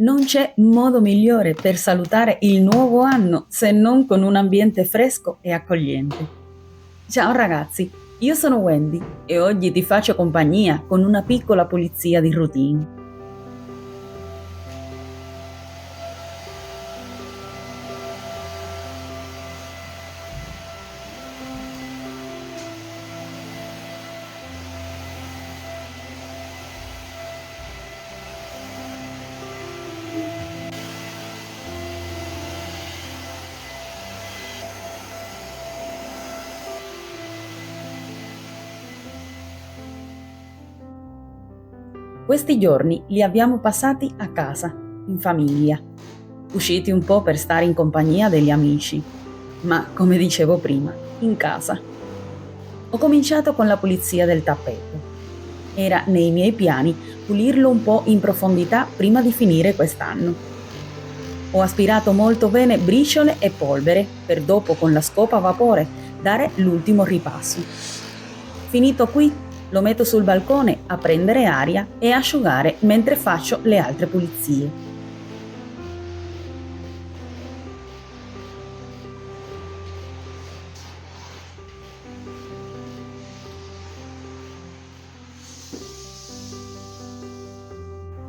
Non c'è modo migliore per salutare il nuovo anno se non con un ambiente fresco e accogliente. Ciao ragazzi, io sono Wendy e oggi ti faccio compagnia con una piccola pulizia di routine. Questi giorni li abbiamo passati a casa, in famiglia, usciti un po' per stare in compagnia degli amici, ma come dicevo prima, in casa. Ho cominciato con la pulizia del tappeto. Era nei miei piani pulirlo un po' in profondità prima di finire quest'anno. Ho aspirato molto bene briciole e polvere per dopo con la scopa a vapore dare l'ultimo ripasso. Finito qui, lo metto sul balcone a prendere aria e asciugare mentre faccio le altre pulizie.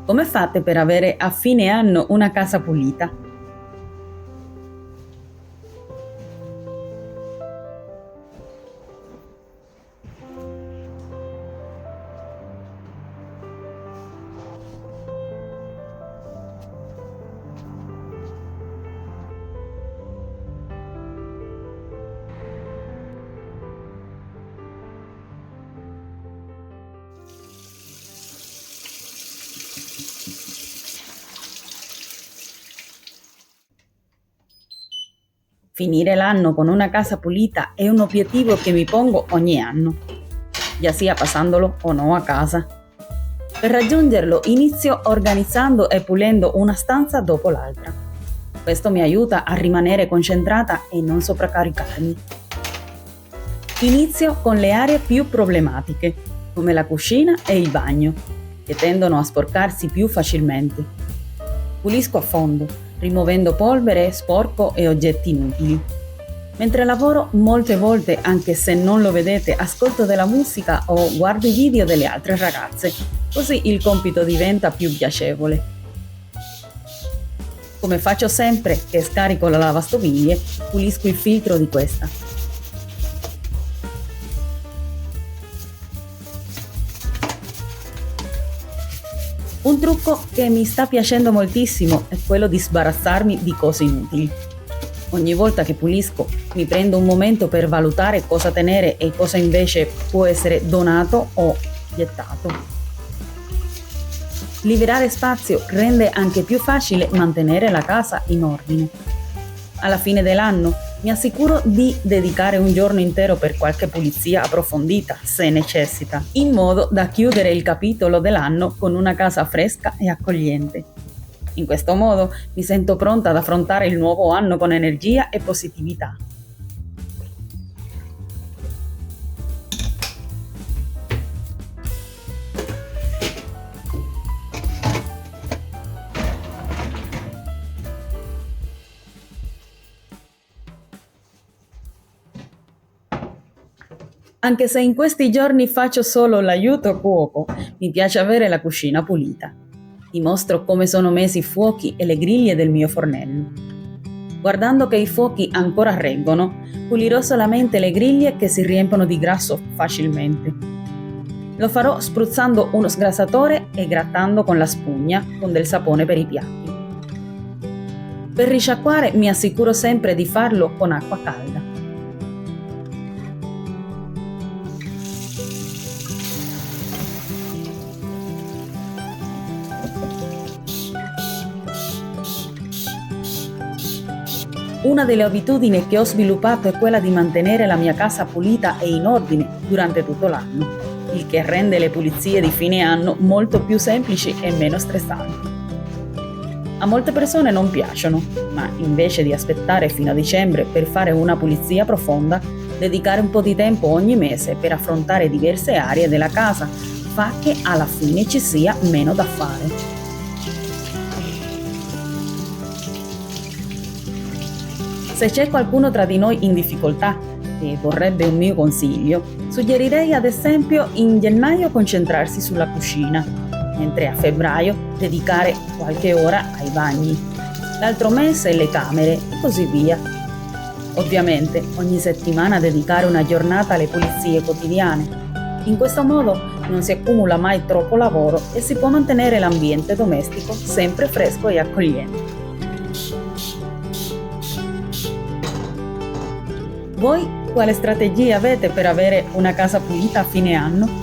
Come fate per avere a fine anno una casa pulita? Finire l'anno con una casa pulita è un obiettivo che mi pongo ogni anno, già sia passandolo o no a casa. Per raggiungerlo inizio organizzando e pulendo una stanza dopo l'altra. Questo mi aiuta a rimanere concentrata e non sovraccaricarmi. Inizio con le aree più problematiche, come la cucina e il bagno, che tendono a sporcarsi più facilmente. Pulisco a fondo, rimuovendo polvere, sporco e oggetti inutili. Mentre lavoro, molte volte, anche se non lo vedete, ascolto della musica o guardo i video delle altre ragazze, così il compito diventa più piacevole. Come faccio sempre che scarico la lavastoviglie, pulisco il filtro di questa. Un trucco che mi sta piacendo moltissimo è quello di sbarazzarmi di cose inutili. Ogni volta che pulisco mi prendo un momento per valutare cosa tenere e cosa invece può essere donato o gettato. Liberare spazio rende anche più facile mantenere la casa in ordine. Alla fine dell'anno mi assicuro di dedicare un giorno intero per qualche pulizia approfondita, se necessita, in modo da chiudere il capitolo dell'anno con una casa fresca e accogliente. In questo modo mi sento pronta ad affrontare il nuovo anno con energia e positività. Anche se in questi giorni faccio solo l'aiuto cuoco, mi piace avere la cucina pulita. Ti mostro come sono messi i fuochi e le griglie del mio fornello. Guardando che i fuochi ancora reggono, pulirò solamente le griglie che si riempiono di grasso facilmente. Lo farò spruzzando uno sgrassatore e grattando con la spugna con del sapone per i piatti. Per risciacquare mi assicuro sempre di farlo con acqua calda. Una delle abitudini che ho sviluppato è quella di mantenere la mia casa pulita e in ordine durante tutto l'anno, il che rende le pulizie di fine anno molto più semplici e meno stressanti. A molte persone non piacciono, ma invece di aspettare fino a dicembre per fare una pulizia profonda, dedicare un po' di tempo ogni mese per affrontare diverse aree della casa fa che alla fine ci sia meno da fare. Se c'è qualcuno tra di noi in difficoltà e vorrebbe un mio consiglio, suggerirei ad esempio in gennaio concentrarsi sulla cucina, mentre a febbraio dedicare qualche ora ai bagni, l'altro mese le camere e così via. Ovviamente ogni settimana dedicare una giornata alle pulizie quotidiane. In questo modo non si accumula mai troppo lavoro e si può mantenere l'ambiente domestico sempre fresco e accogliente. Voi quale strategie avete per avere una casa pulita a fine anno?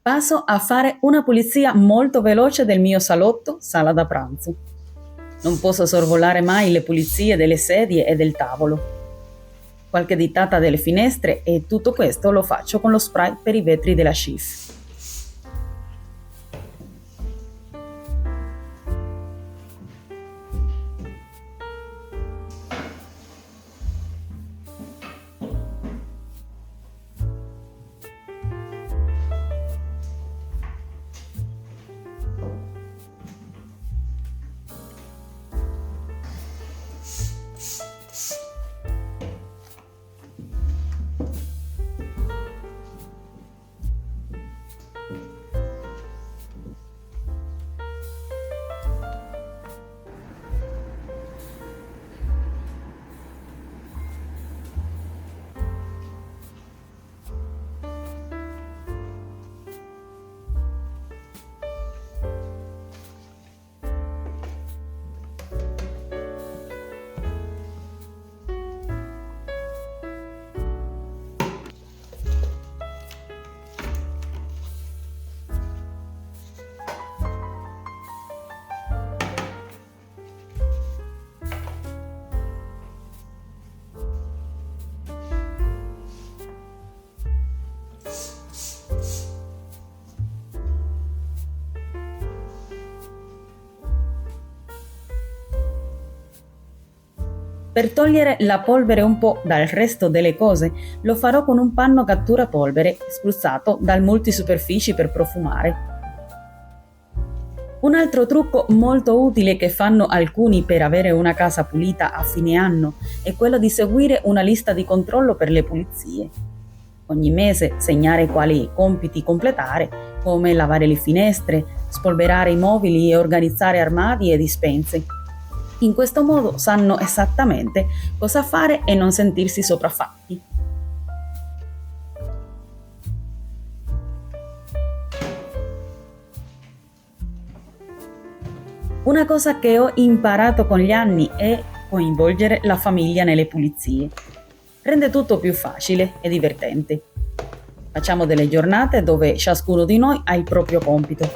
Passo a fare una pulizia molto veloce del mio salotto, sala da pranzo. Non posso sorvolare mai le pulizie delle sedie e del tavolo. Qualche ditata delle finestre e tutto questo lo faccio con lo spray per i vetri della Schiff. Per togliere la polvere un po' dal resto delle cose, lo farò con un panno cattura polvere spruzzato dal multisuperfici per profumare. Un altro trucco molto utile che fanno alcuni per avere una casa pulita a fine anno è quello di seguire una lista di controllo per le pulizie. Ogni mese segnare quali compiti completare, come lavare le finestre, spolverare i mobili e organizzare armadi e dispense. In questo modo sanno esattamente cosa fare e non sentirsi sopraffatti. Una cosa che ho imparato con gli anni è coinvolgere la famiglia nelle pulizie. Rende tutto più facile e divertente. Facciamo delle giornate dove ciascuno di noi ha il proprio compito.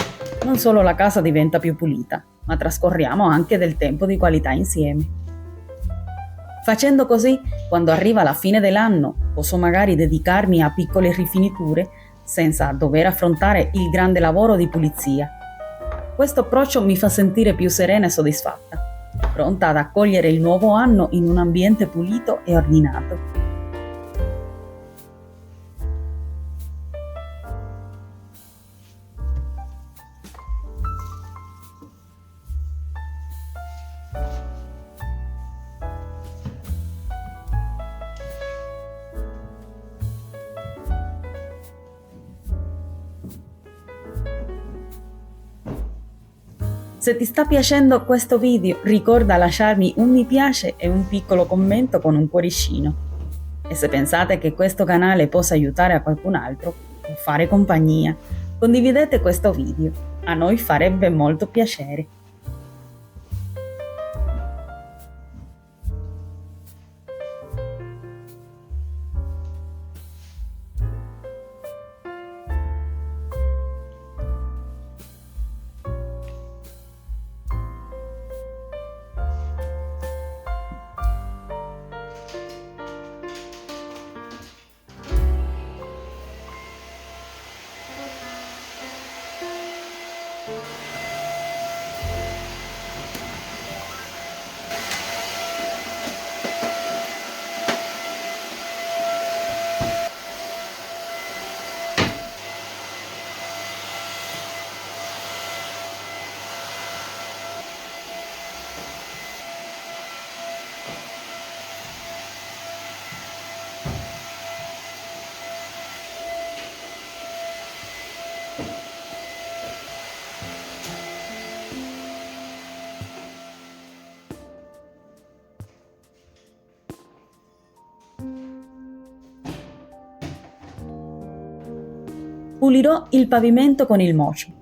non solo la casa diventa più pulita, ma trascorriamo anche del tempo di qualità insieme. Facendo così, quando arriva la fine dell'anno, posso magari dedicarmi a piccole rifiniture senza dover affrontare il grande lavoro di pulizia. Questo approccio mi fa sentire più serena e soddisfatta, pronta ad accogliere il nuovo anno in un ambiente pulito e ordinato. Se ti sta piacendo questo video, ricorda lasciarmi un mi piace e un piccolo commento con un cuoricino. E se pensate che questo canale possa aiutare a qualcun altro o fare compagnia, condividete questo video. A noi farebbe molto piacere. Pulirò il pavimento con il mocio.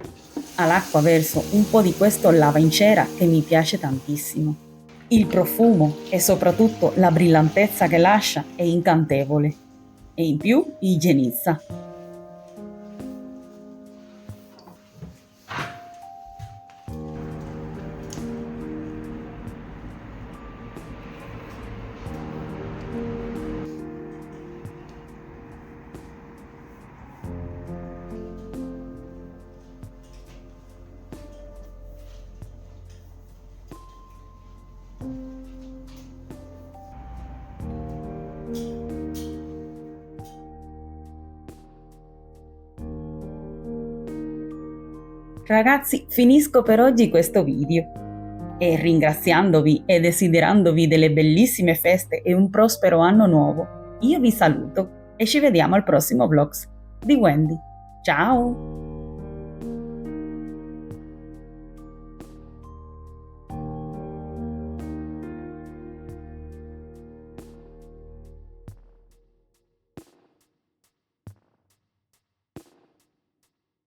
All'acqua verso un po' di questo lava in cera che mi piace tantissimo. Il profumo e soprattutto la brillantezza che lascia è incantevole e in più igienizza. Ragazzi, finisco per oggi questo video e ringraziandovi e desiderandovi delle bellissime feste e un prospero anno nuovo, io vi saluto e ci vediamo al prossimo vlogs di Wendy. Ciao!